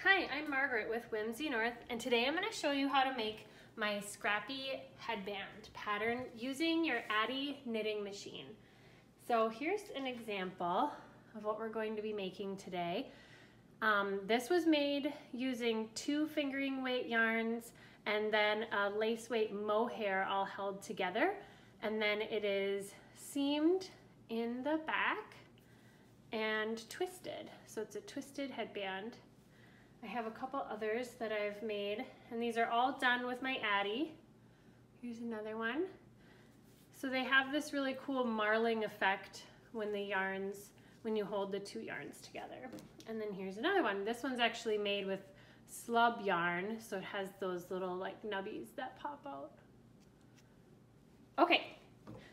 Hi, I'm Margaret with Whimsy North, and today I'm going to show you how to make my scrappy headband pattern using your Addi Knitting Machine. So here's an example of what we're going to be making today. This was made using 2 fingering weight yarns and then a lace weight mohair all held together, and then it is seamed in the back and twisted. So it's a twisted headband. I have a couple others that I've made, and these are all done with my Addi. Here's another one. So they have this really cool marling effect when you hold the 2 yarns together. And then here's another one. This one's actually made with slub yarn, so it has those little like nubbies that pop out. Okay,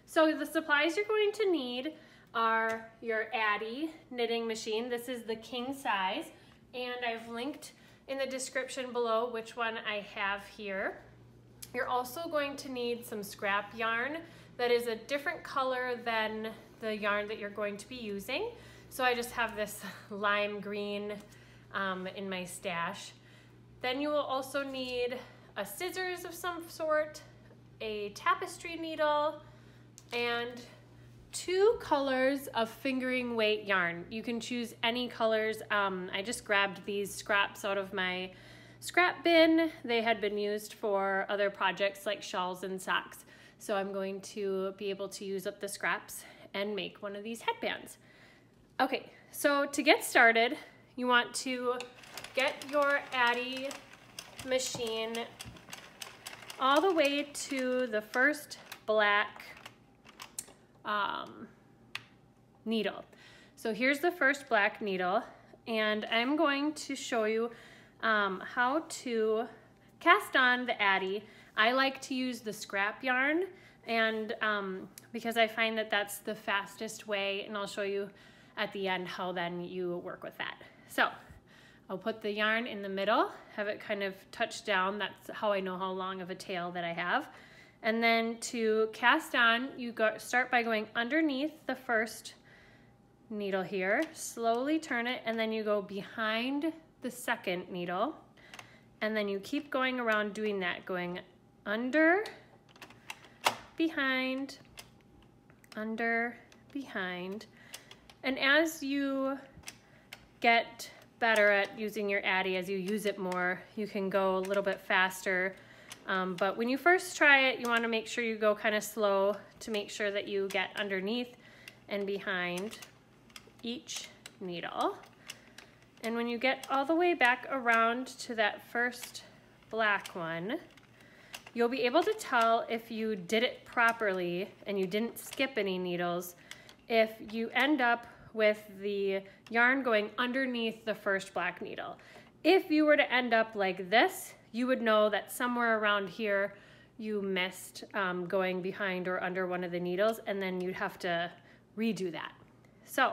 so the supplies you're going to need are your Addi Knitting Machine. This is the king size. And I've linked in the description below which one I have here. You're also going to need some scrap yarn that is a different color than the yarn that you're going to be using. So I just have this lime green in my stash. Then you will also need a scissors of some sort, a tapestry needle, and 2 colors of fingering weight yarn. You can choose any colors. I just grabbed these scraps out of my scrap bin. They had been used for other projects like shawls and socks. So I'm going to be able to use up the scraps and make one of these headbands. Okay, so to get started, you want to get your Addi machine all the way to the first black needle. So here's the first black needle, and I'm going to show you how to cast on the Addi. I like to use the scrap yarn, and because I find that that's the fastest way, and I'll show you at the end how then you work with that. So I'll put the yarn in the middle, have it kind of touch down. That's how I know how long of a tail that I have. And then to cast on, you start by going underneath the first needle here, slowly turn it, and then you go behind the second needle. And then you keep going around doing that, going under, behind, under, behind. And as you get better at using your Addi, as you use it more, you can go a little bit faster. But when you first try it, you want to make sure you go kind of slow to make sure that you get underneath and behind each needle. And when you get all the way back around to that first black one, you'll be able to tell if you did it properly and you didn't skip any needles if you end up with the yarn going underneath the first black needle. If you were to end up like this, you would know that somewhere around here you missed going behind or under one of the needles, and then you'd have to redo that. So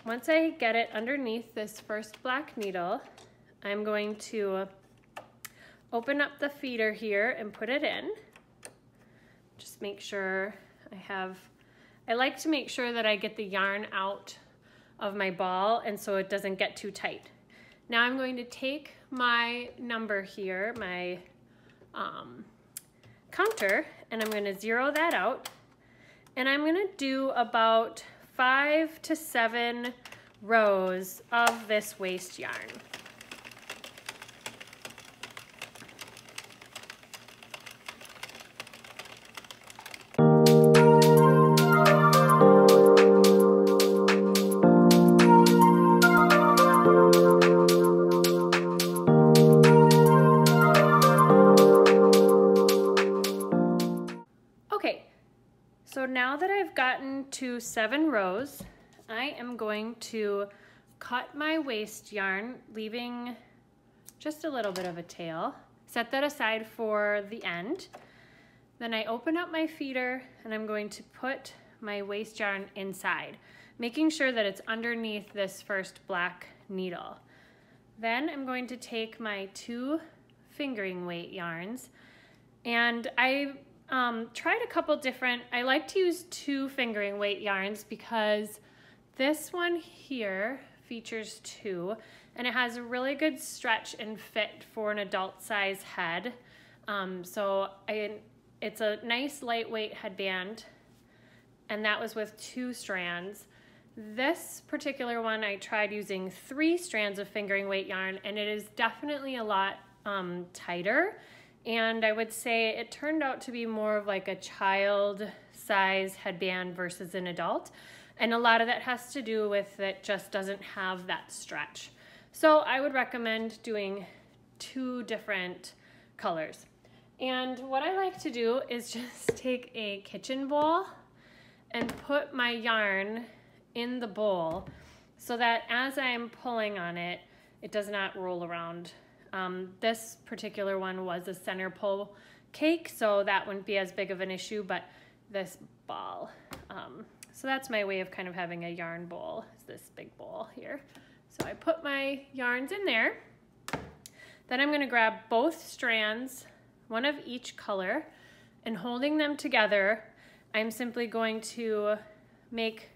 once I get it underneath this first black needle, I'm going to open up the feeder here and put it in. Just make sure I like to make sure that I get the yarn out of my ball and so it doesn't get too tight. Now I'm going to take my number here, my counter, and I'm going to zero that out, and I'm going to do about 5 to 7 rows of this waste yarn. So now that I've gotten to 7 rows, I am going to cut my waste yarn, leaving just a little bit of a tail. Set that aside for the end. Then I open up my feeder and I'm going to put my waste yarn inside, making sure that it's underneath this first black needle. Then I'm going to take my 2 fingering weight yarns, and I tried a couple different, I like to use 2 fingering weight yarns because this one here features too, and it has a really good stretch and fit for an adult size head. It's a nice lightweight headband, and that was with 2 strands. This particular one I tried using 3 strands of fingering weight yarn, and it is definitely a lot tighter, and I would say it turned out to be more of like a child size headband versus an adult, and a lot of that has to do with it just doesn't have that stretch. So I would recommend doing 2 different colors. And what I like to do is just take a kitchen bowl and put my yarn in the bowl so that as I'm pulling on it, it does not roll around. This particular one was a center pull cake, so that wouldn't be as big of an issue, but this ball. So that's my way of kind of having a yarn bowl, is this big bowl here. So I put my yarns in there. Then I'm gonna grab both strands, one of each color, and holding them together, I'm simply going to make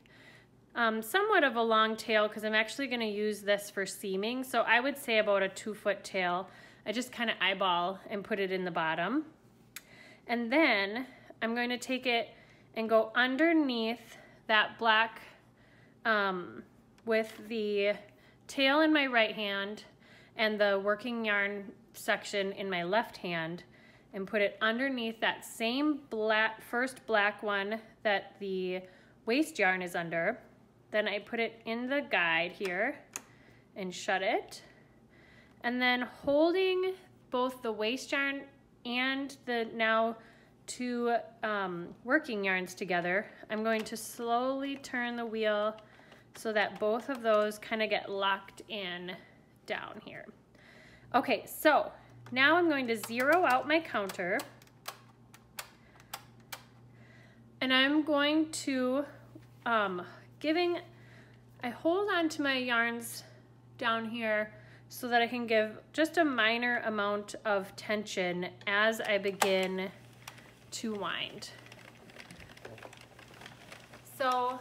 somewhat of a long tail because I'm actually going to use this for seaming. So I would say about a 2-foot tail. I just kind of eyeball and put it in the bottom. And then I'm going to take it and go underneath that black with the tail in my right hand and the working yarn section in my left hand, and put it underneath that same first black one that the waste yarn is under. Then I put it in the guide here and shut it. And then holding both the waste yarn and the now 2 working yarns together, I'm going to slowly turn the wheel so that both of those kind of get locked in down here. Okay, so now I'm going to zero out my counter, and I'm going to, I hold on to my yarns down here so that I can give just a minor amount of tension as I begin to wind. So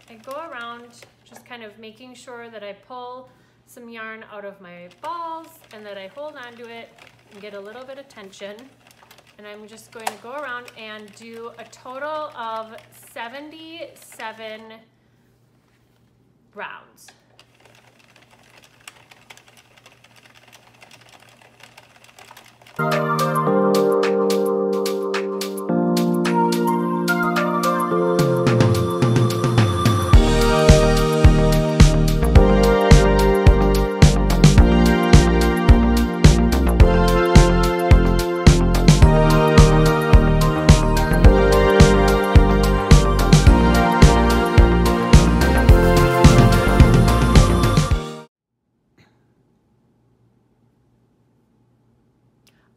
I go around just kind of making sure that I pull some yarn out of my balls and that I hold on to it and get a little bit of tension. And I'm just going to go around and do a total of 77 rounds.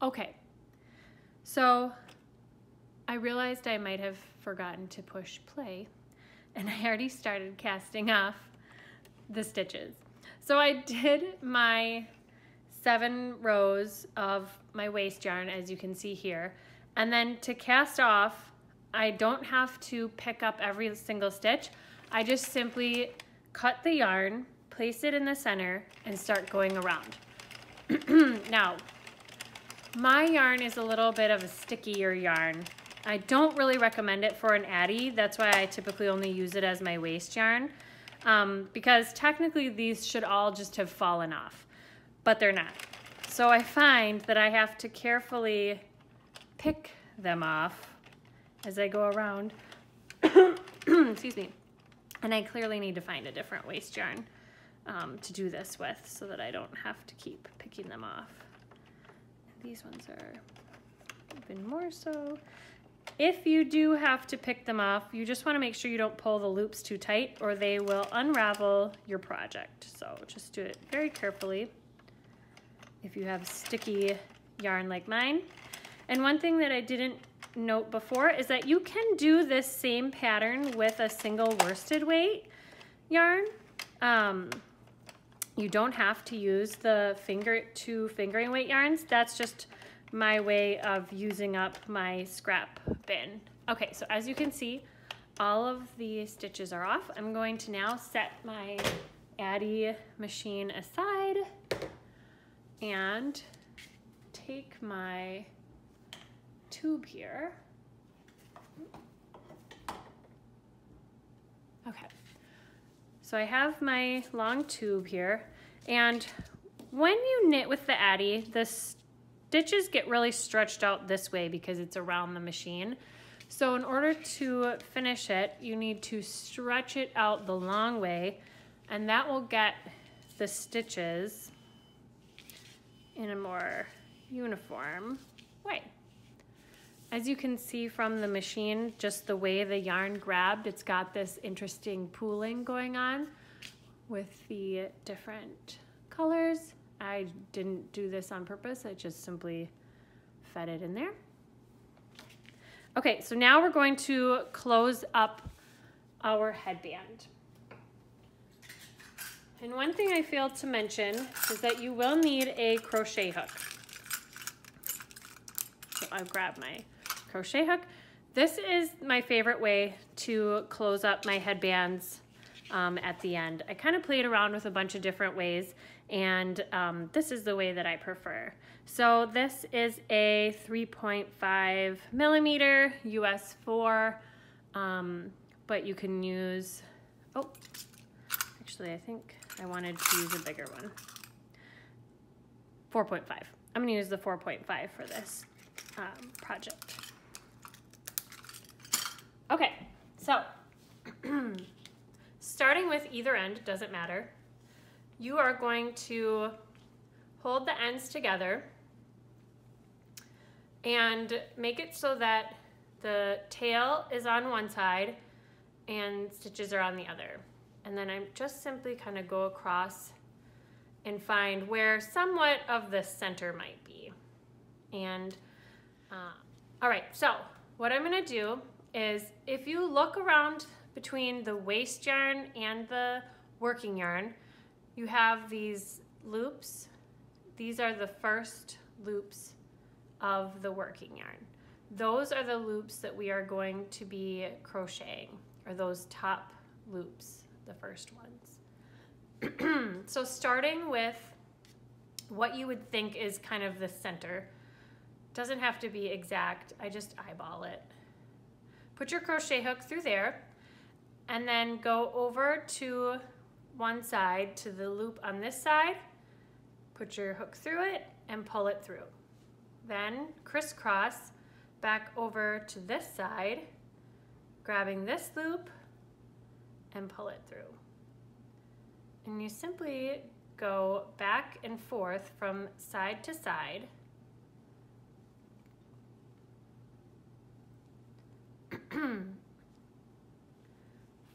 Okay, so I realized I might have forgotten to push play, and I already started casting off the stitches. So I did my 7 rows of my waste yarn, as you can see here, and then to cast off, I don't have to pick up every single stitch. I just simply cut the yarn, place it in the center, and start going around. Now, my yarn is a little bit of a stickier yarn. I don't really recommend it for an Addi. That's why I typically only use it as my waste yarn, because technically these should all just have fallen off, but they're not. So I find that I have to carefully pick them off as I go around. Excuse me. And I clearly need to find a different waste yarn to do this with so that I don't have to keep picking them off. These ones are even more so. If you do have to pick them off, you just want to make sure you don't pull the loops too tight or they will unravel your project. So just do it very carefully if you have sticky yarn like mine. And one thing that I didn't note before is that you can do this same pattern with a single worsted weight yarn. You don't have to use the fingering weight yarns. That's just my way of using up my scrap bin. Okay, so as you can see, all of the stitches are off. I'm going to now set my Addi machine aside and take my tube here. Okay, so I have my long tube here, and when you knit with the Addi, the stitches get really stretched out this way because it's around the machine. So in order to finish it, you need to stretch it out the long way, and that will get the stitches in a more uniform way. As you can see from the machine, just the way the yarn grabbed, it's got this interesting pooling going on with the different colors. I didn't do this on purpose, I just simply fed it in there. Okay, so now we're going to close up our headband. And one thing I failed to mention is that you will need a crochet hook. So I'll grab my crochet hook. This is my favorite way to close up my headbands at the end. I kind of played around with a bunch of different ways, and this is the way that I prefer. So this is a 3.5 millimeter US 4, but you can use, oh, actually I think I wanted to use a bigger one. 4.5. I'm gonna use the 4.5 for this project. Okay, so starting with either end, doesn't matter. You are going to hold the ends together and make it so that the tail is on one side and stitches are on the other. And then I just simply kind of go across and find where somewhat of the center might be. And all right, so what I'm gonna do is, if you look around between the waste yarn and the working yarn, you have these loops. These are the first loops of the working yarn. Those are the loops that we are going to be crocheting, or those top loops, the first ones. So starting with what you would think is kind of the center, doesn't have to be exact, I just eyeball it. Put your crochet hook through there, and then go over to one side, to the loop on this side, put your hook through it and pull it through. Then crisscross back over to this side, grabbing this loop and pull it through. And you simply go back and forth from side to side.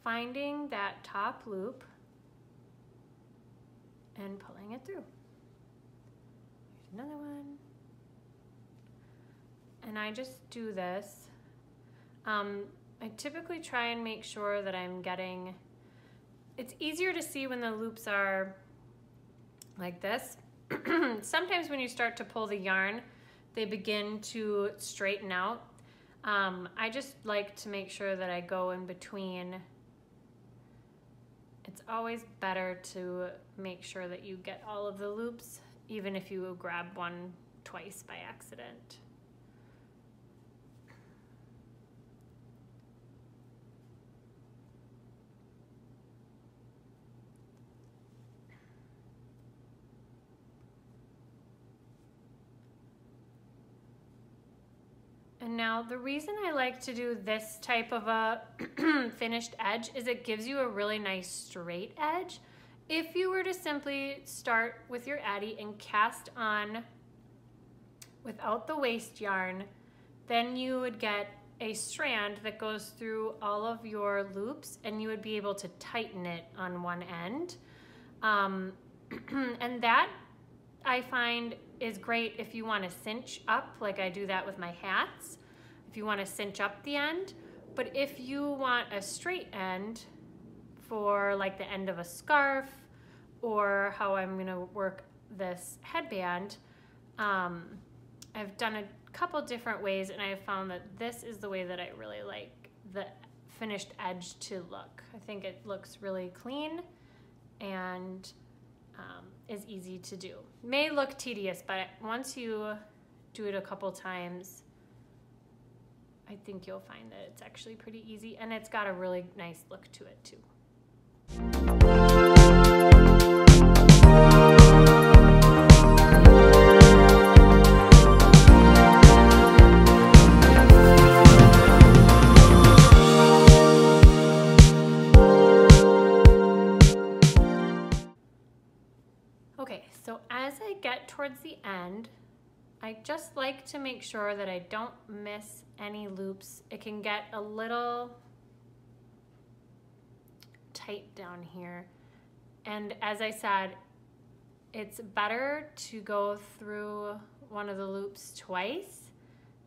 Finding that top loop and pulling it through. Here's another one. And I just do this. I typically try and make sure that I'm getting, it's easier to see when the loops are like this. Sometimes when you start to pull the yarn, they begin to straighten out. I just like to make sure that I go in between. It's always better to make sure that you get all of the loops, even if you grab one twice by accident. And now the reason I like to do this type of a finished edge is it gives you a really nice straight edge. If you were to simply start with your Addi and cast on without the waste yarn, then you would get a strand that goes through all of your loops, and you would be able to tighten it on one end. And that I find is great if you want to cinch up, like I do that with my hats, if you want to cinch up the end. But if you want a straight end for like the end of a scarf, or how I'm going to work this headband, I've done a couple different ways, and I have found that this is the way that I really like the finished edge to look. I think it looks really clean and is easy to do. May look tedious, but once you do it a couple times, I think you'll find that it's actually pretty easy, and it's got a really nice look to it too. Okay, so as I get towards the end, I just like to make sure that I don't miss any loops. It can get a little tight down here. And as I said, it's better to go through one of the loops twice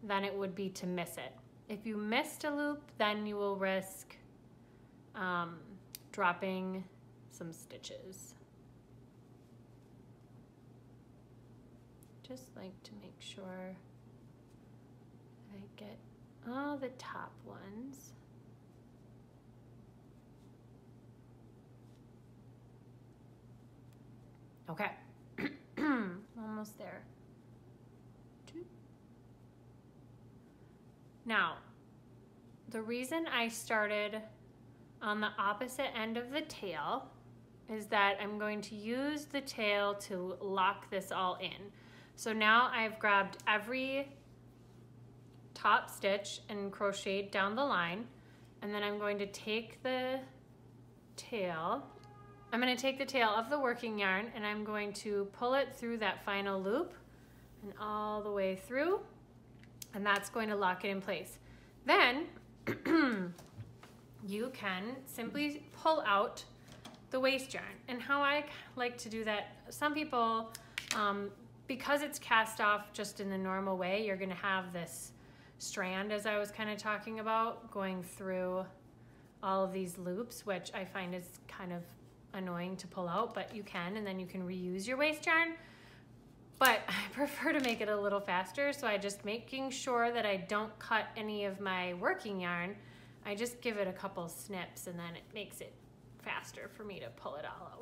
than it would be to miss it. If you missed a loop, then you will risk dropping some stitches. Just like to make sure I get all the top ones. Okay, almost there. Now, the reason I started on the opposite end of the tail is that I'm going to use the tail to lock this all in. So now I've grabbed every top stitch and crocheted down the line, and then I'm going to take the tail. I'm going to take the tail of the working yarn and I'm going to pull it through that final loop and all the way through, and that's going to lock it in place. Then you can simply pull out the waste yarn. And how I like to do that, some people, because it's cast off just in the normal way, you're gonna have this strand, as I was kind of talking about, going through all of these loops, which I find is kind of annoying to pull out, but you can, and then you can reuse your waste yarn. But I prefer to make it a little faster, so I just making sure that I don't cut any of my working yarn. I just give it a couple snips, and then it makes it faster for me to pull it all out.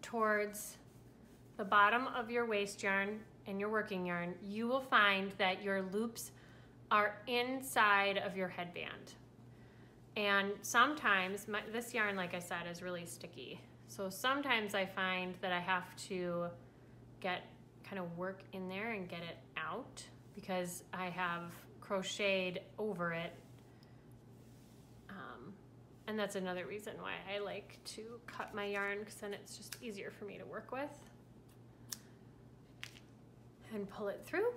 Towards the bottom of your waste yarn and your working yarn, you will find that your loops are inside of your headband. And sometimes, this yarn, like I said, is really sticky. So sometimes I find that I have to kind of work in there and get it out because I have crocheted over it. And that's another reason why I like to cut my yarn, because then it's just easier for me to work with. And pull it through.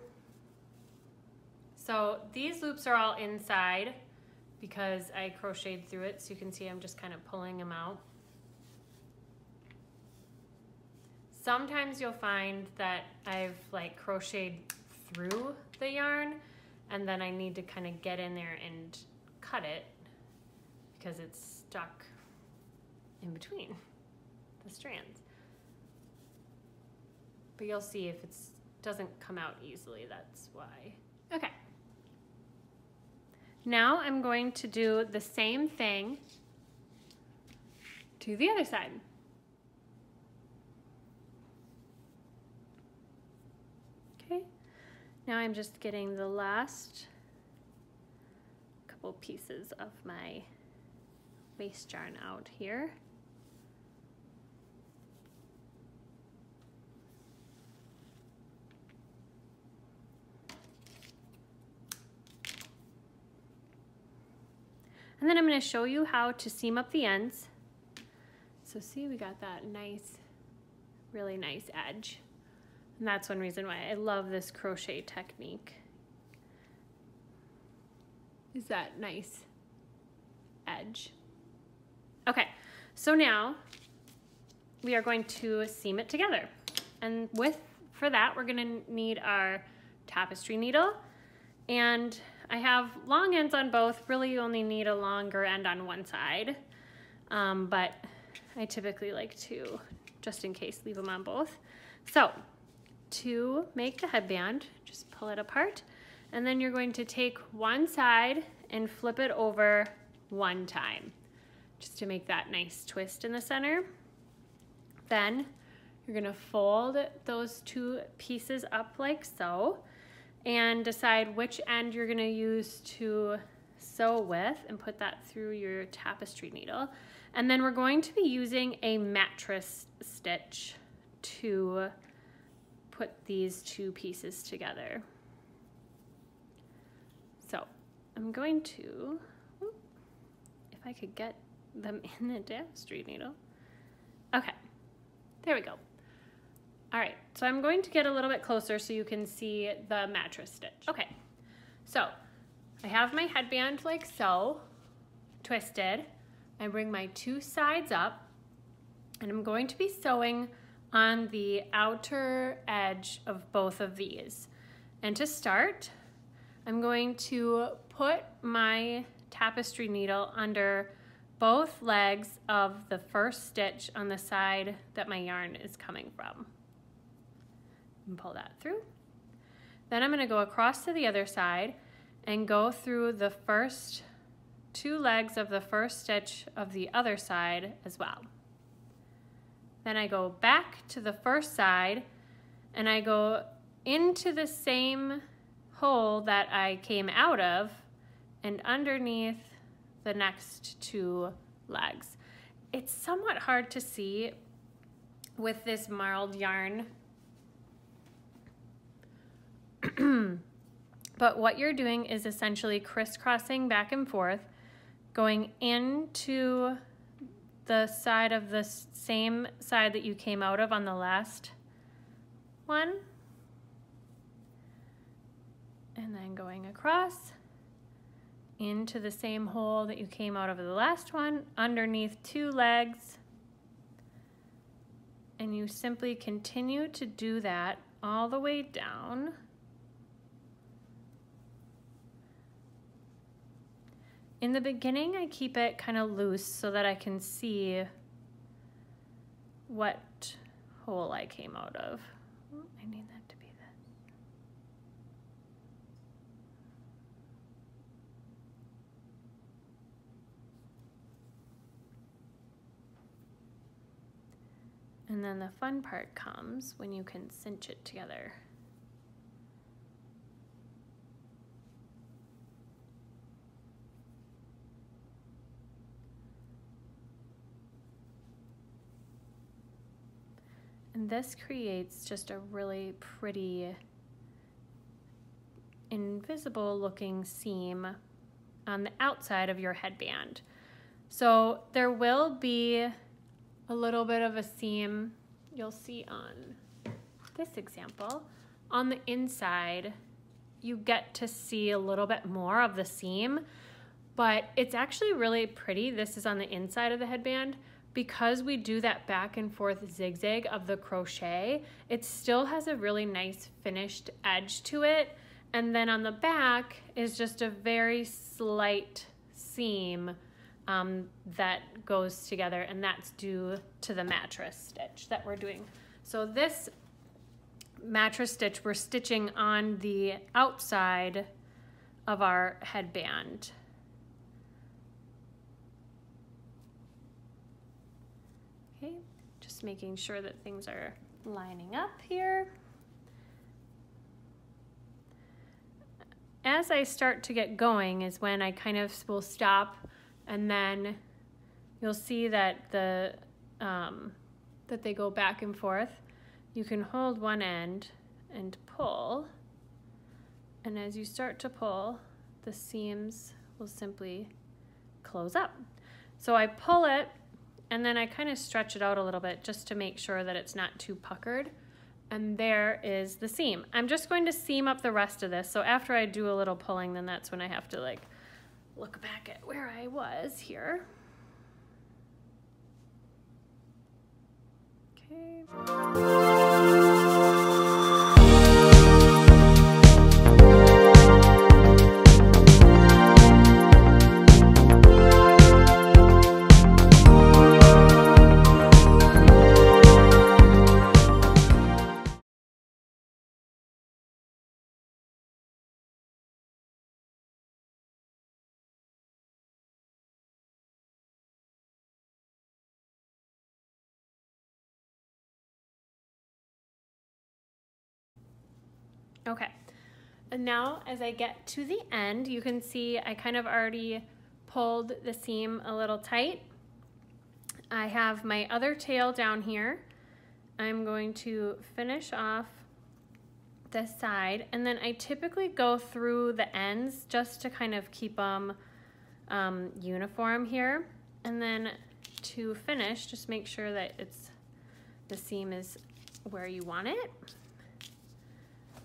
So these loops are all inside because I crocheted through it, so you can see I'm just kind of pulling them out. Sometimes you'll find that I've like crocheted through the yarn and then I need to kind of get in there and cut it because it's stuck in between the strands. But you'll see if it doesn't come out easily, that's why. Okay. Now I'm going to do the same thing to the other side. Okay, now I'm just getting the last couple pieces of my waste yarn out here. And then I'm going to show you how to seam up the ends. So see, we got that nice, really nice edge. And that's one reason why I love this crochet technique. Is that nice edge. Okay, so now we are going to seam it together. And for that, we're gonna need our tapestry needle. And I have long ends on both, really you only need a longer end on one side. But I typically like to, just in case, leave them on both. So to make the headband, just pull it apart. And then you're going to take one side and flip it over one time, just to make that nice twist in the center. Then you're gonna fold those two pieces up like so, and decide which end you're gonna use to sew with and put that through your tapestry needle. And then we're going to be using a mattress stitch to put these two pieces together. So I'm going to, if I could get them in the tapestry needle. Okay, there we go. All right, so I'm going to get a little bit closer so you can see the mattress stitch. Okay, so I have my headband like so, twisted. I bring my two sides up, and I'm going to be sewing on the outer edge of both of these. And to start, I'm going to put my tapestry needle under both legs of the first stitch on the side that my yarn is coming from. And pull that through. Then I'm going to go across to the other side and go through the first two legs of the first stitch of the other side as well. Then I go back to the first side and I go into the same hole that I came out of and underneath the next two legs. It's somewhat hard to see with this marled yarn, but what you're doing is essentially crisscrossing back and forth, going into the side of the same side that you came out of on the last one, and then going across into the same hole that you came out of the last one, underneath two legs, and you simply continue to do that all the way down. In the beginning, I keep it kind of loose so that I can see what hole I came out of. I need that to be this. And then the fun part comes when you can cinch it together. And this creates just a really pretty invisible looking seam on the outside of your headband. So there will be a little bit of a seam you'll see on this example. On the inside, you get to see a little bit more of the seam, but it's actually really pretty. This is on the inside of the headband. Because we do that back and forth zigzag of the crochet, it still has a really nice finished edge to it. And then on the back is just a very slight seam that goes together, and that's due to the mattress stitch that we're doing. So this mattress stitch, we're stitching on the outside of our headband. Okay, just making sure that things are lining up here. As I start to get going is when I kind of will stop, and then you'll see that that they go back and forth. You can hold one end and pull, and as you start to pull, the seams will simply close up. So I pull it, and then I kind of stretch it out a little bit just to make sure that it's not too puckered. And there is the seam. I'm just going to seam up the rest of this. So after I do a little pulling, then that's when I have to like look back at where I was here. Okay. Okay, and now as I get to the end, you can see I kind of already pulled the seam a little tight. I have my other tail down here. I'm going to finish off this side, and then I typically go through the ends just to kind of keep them uniform here. And then to finish, just make sure that the seam is where you want it.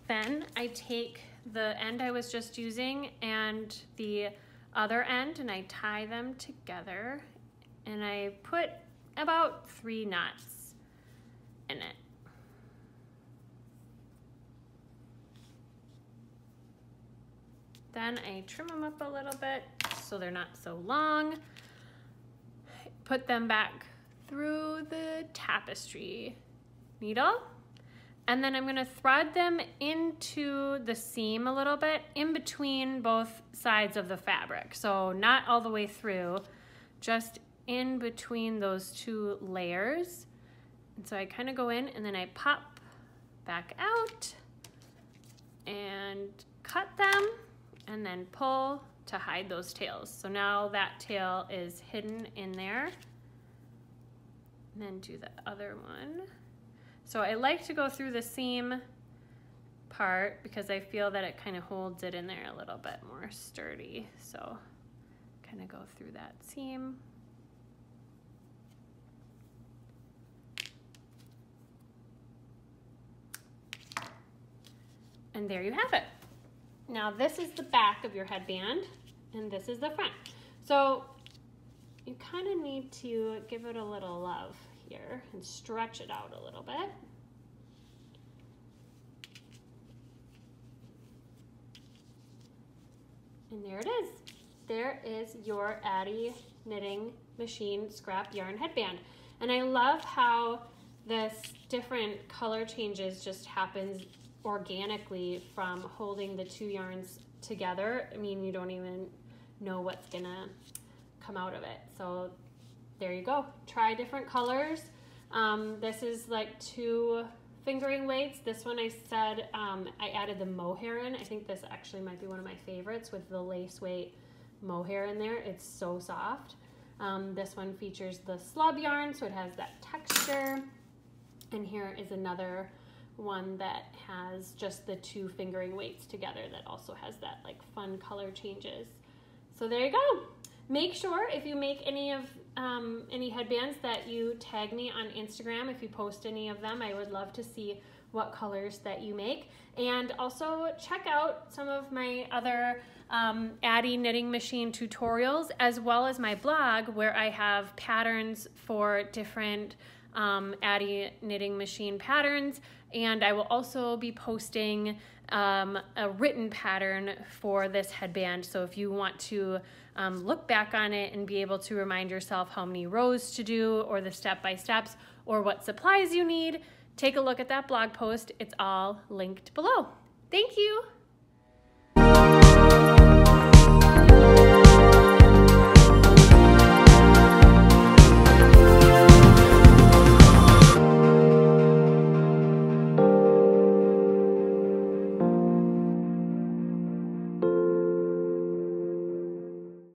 Then I take the end I was just using and the other end, and I tie them together, and I put about 3 knots in it. Then I trim them up a little bit so they're not so long. Put them back through the tapestry needle. And then I'm gonna thread them into the seam a little bit in between both sides of the fabric. So not all the way through, just in between those 2 layers. And so I kind of go in and then I pop back out and cut them and then pull to hide those tails. So now that tail is hidden in there. And then do the other one. So I like to go through the seam part because I feel that it kind of holds it in there a little bit more sturdy. So kind of go through that seam. And there you have it. Now this is the back of your headband and this is the front. So you kind of need to give it a little love here and stretch it out a little bit. And there it is. There is your Addi Knitting Machine scrap yarn headband. And I love how this different color changes just happens organically from holding the 2 yarns together. I mean, you don't even know what's gonna come out of it. So there you go. Try different colors. This is like 2 fingering weights. This one I said I added the mohair in. I think this actually might be one of my favorites with the lace weight mohair in there. It's so soft. This one features the slub yarn, so it has that texture. And here is another one that has just the 2 fingering weights together that also has that like fun color changes. So there you go. Make sure if you make any headbands that you tag me on Instagram. If you post any of them, I would love to see what colors that you make. And also check out some of my other Addi Knitting Machine tutorials, as well as my blog where I have patterns for different Addi Knitting Machine patterns. And I will also be posting a written pattern for this headband. So if you want to look back on it and be able to remind yourself how many rows to do or the step-by-steps or what supplies you need, take a look at that blog post. It's all linked below. Thank you.